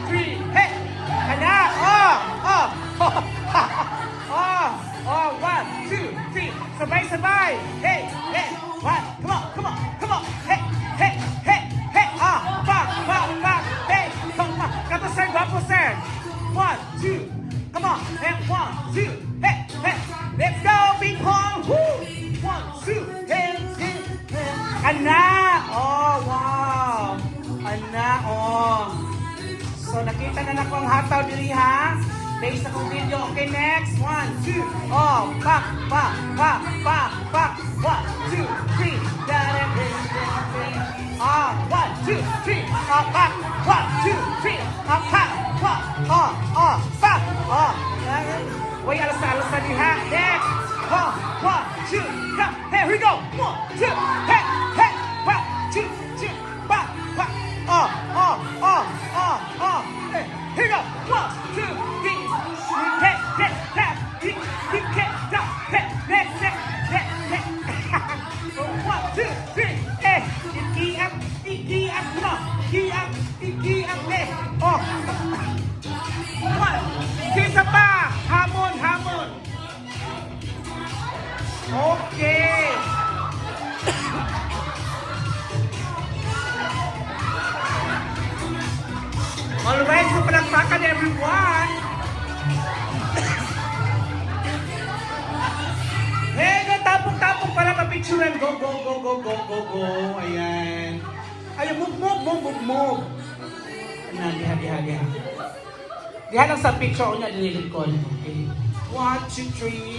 three, hey! Ana! Oh! Oh! Oh! Oh! One, two, three! Sabay-sabay! Hey! Hey! One! Come on! Come on! Come on! Hey! Hey! Hey! Hey! Ah! Back! Back! Back! Hey! Come on! Kato sir! Gwapo sir! One, two! Come on! Hey! One, two! Hey! Hey! Let's go! Ping pong! Woo! One, two! Hey! Hey! Hey! Ana! Oh! Wow! Ana! Oh! So, nakita na na ko ang hataw diri ha? Based akong video. Okay, next. One, two. Oh, pa, pa, pa, pa, pa. One, two, three. Ah, one, two, three. Ah, pa. One, two, three. Ah, pa, pa. Oh, oh, pa. Oh. Wait, alas na diha. Next. Oh, one, two, come. Here we go. One, two, hey, hey. One, two, two. Pa, pa. Oh, oh, oh, oh, oh. Hey, here we go. One, two, three. Hey, hey, hey. He can't stop. Hey, hey, hey, hey, hey. One, two, three. Hey, iki up, come on. Iki up, hey. Oh. One, isa pa. Hamon, hamon. Okay. Alright, so palakpakan everyone. Hey, tapong-tapong para mapicturean. Go, go, go, go, go, go, go. Ayan. Ayan, move. Ayan, diha. Diha lang sa picture ko niya, dililit ko. Okay. 1, 2, 3.